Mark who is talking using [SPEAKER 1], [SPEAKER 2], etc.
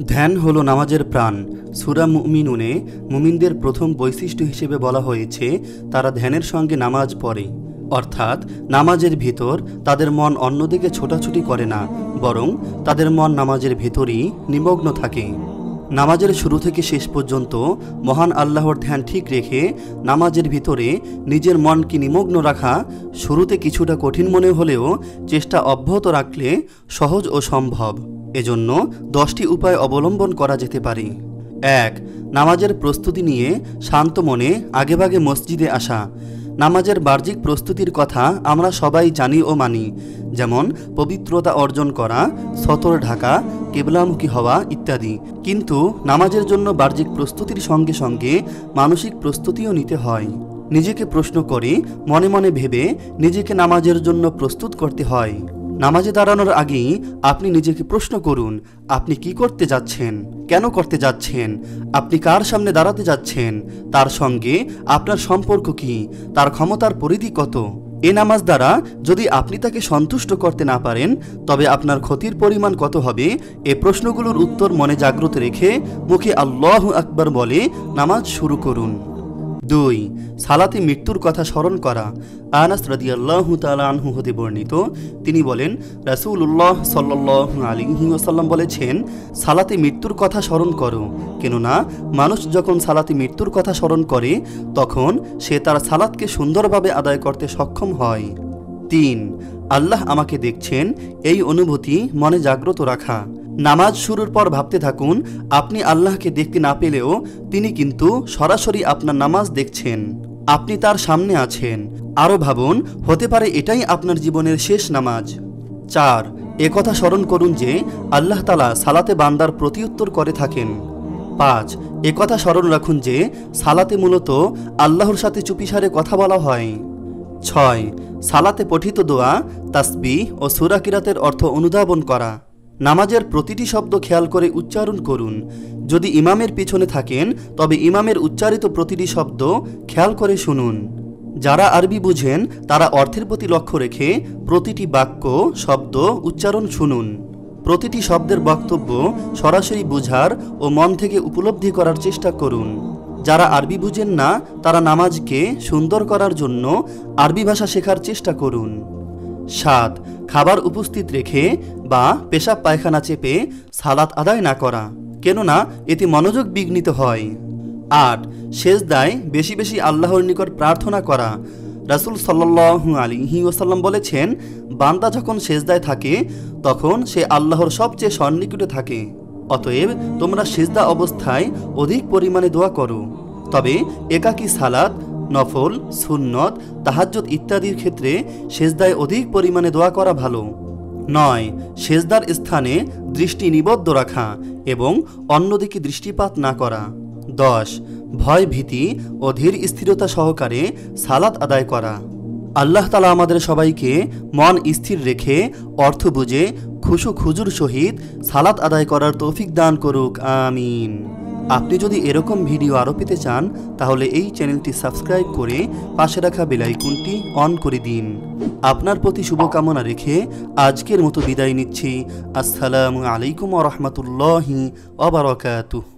[SPEAKER 1] ধ্যান হলো নামাজের প্রাণ। সূরা মুমিনুনে মুমিনদের প্রথম বৈশিষ্ট্য হিসেবে বলা হয়েছে তারা ধ্যানের সঙ্গে নামাজ পড়ে, অর্থাৎ নামাজের ভিতর তাদের মন অন্যদিকে ছোটাছুটি করে না, বরং তাদের মন নামাজের ভিতরই নিমগ্ন থাকে। নামাজের শুরু থেকে শেষ পর্যন্ত মহান আল্লাহর ধ্যান ঠিক রেখে নামাজের ভিতরে নিজের মনকে নিমগ্ন রাখা শুরুতে কিছুটা কঠিন মনে হলেও চেষ্টা অব্যাহত রাখলে সহজ ও সম্ভব। এজন্য 10টি উপায় অবলম্বন করা যেতে পারে। 1. নামাজের প্রস্তুতি নিয়ে শান্ত মনে আগেভাগে মসজিদে আসা। নামাজের বাহ্যিক প্রস্তুতির কথা আমরা সবাই জানি ও মানি, যেমন পবিত্রতা অর্জন করা, সতর ঢাকা, কিবলামুখী হওয়া ইত্যাদি। কিন্তু নামাজের জন্য বাহ্যিক প্রস্তুতির সঙ্গে সঙ্গে মানসিক প্রস্তুতিও নিতে হয়। নিজেকে প্রশ্ন করে মনে মনে ভেবে নিজেকে নামাজের জন্য প্রস্তুত করতে হয়। নামাজে দাঁড়ানোর আগেই আপনি নিজেকে প্রশ্ন করুন, আপনি কি করতে যাচ্ছেন, কেন করতে যাচ্ছেন, আপনি কার সামনে দাঁড়াতে যাচ্ছেন, তার সঙ্গে আপনার সম্পর্ক কি, তার ক্ষমতার পরিধি কত। এ নামাজ দ্বারা যদি আপনি তাকে সন্তুষ্ট করতে না পারেন তবে আপনার ক্ষতির পরিমাণ কত হবে, এ প্রশ্নগুলোর উত্তর মনে জাগ্রত রেখে মুখে আল্লাহু আকবার বলে নামাজ শুরু করুন। 2. সালাতে মৃত্যুর কথা স্মরণ করা। আনাস রাদিয়াল্লাহু তাআলা আনহু হতে বর্ণিত, তিনি বলেন, রাসূলুল্লাহ সাল্লাল্লাহু আলাইহি ওয়াসাল্লাম বলেছেন, সালাতে মৃত্যুর কথা স্মরণ করো, কেননা মানুষ যখন সালাতে মৃত্যুর কথা স্মরণ করে তখন সে তার সালাতকে সুন্দরভাবে আদায় করতে সক্ষম হয়। 3. আল্লাহ আমাকে দেখছেন, এই অনুভূতি মনে জাগ্রত রাখা। নামাজ শুরুর পর ভাবতে থাকুন, আপনি আল্লাহকে দেখতে না পেলেও তিনি কিন্তু সরাসরি আপনার নামাজ দেখছেন, আপনি তার সামনে আছেন। আরও ভাবুন, হতে পারে এটাই আপনার জীবনের শেষ নামাজ। 4. একথা স্মরণ করুন যে আল্লাহ তাআলা সালাতে বান্দার প্রতিউত্তর করে থাকেন। 5. একথা স্মরণ রাখুন যে সালাতে মূলত আল্লাহর সাথে চুপিসারে কথা বলা হয়। 6. সালাতে পঠিত দোয়া, তাসবিহ ও সূরা কিরাতের অর্থ অনুধাবন করা। নামাজের প্রতিটি শব্দ খেয়াল করে উচ্চারণ করুন। যদি ইমামের পিছনে থাকেন তবে ইমামের উচ্চারিত প্রতিটি শব্দ খেয়াল করে শুনুন। যারা আরবি বুঝেন তারা অর্থের প্রতি লক্ষ্য রেখে প্রতিটি বাক্য, শব্দ উচ্চারণ শুনুন। প্রতিটি শব্দের বক্তব্য সরাসরি বুঝার ও মন থেকে উপলব্ধি করার চেষ্টা করুন। যারা আরবি বুঝেন না তারা নামাজকে সুন্দর করার জন্য আরবি ভাষা শেখার চেষ্টা করুন। 7. খাবার উপস্থিত রেখে বা পেশাব পায়খানা চেপে সালাত আদায় না করা, কেননা এতে মনোযোগ বিঘ্নিত হয়। 8. সেজদায় বেশি বেশি আল্লাহর নিকট প্রার্থনা করা। রাসূল সাল্লাল্লাহু আলাইহি ওয়াসাল্লাম বলেছেন, বান্দা যখন সেজদায় থাকে তখন সে আল্লাহর সবচেয়ে সন্নিকটে থাকে। অতএব তোমরা সেজদা অবস্থায় অধিক পরিমাণে দোয়া করো। তবে একাকী সালাত, নফল, সুন্নত, তাহাজ্জুদ ইত্যাদির ক্ষেত্রে সেজদায় অধিক পরিমাণে দোয়া করা ভালো। 9. সেজদার স্থানে দৃষ্টি নিবদ্ধ রাখা এবং অন্যদিকে দৃষ্টিপাত না করা। 10. ভয় ভীতি ও ধীর স্থিরতা সহকারে সালাত আদায় করা। আল্লাহ তাআলা আমাদের সবাইকে মন স্থির রেখে অর্থ বুঝে খুশু খুজুর সহিত সালাত আদায় করার তৌফিক দান করুক, আমিন। আপনি যদি এরকম ভিডিও আরও পেতে চান তাহলে এই চ্যানেলটি সাবস্ক্রাইব করে পাশে রাখা বেল আইকনটি অন করে দিন। আপনার প্রতি শুভকামনা রেখে আজকের মতো বিদায় নিচ্ছি। আসসালামু আলাইকুম ওয়া রাহমাতুল্লাহি ওয়া বারাকাতুহু।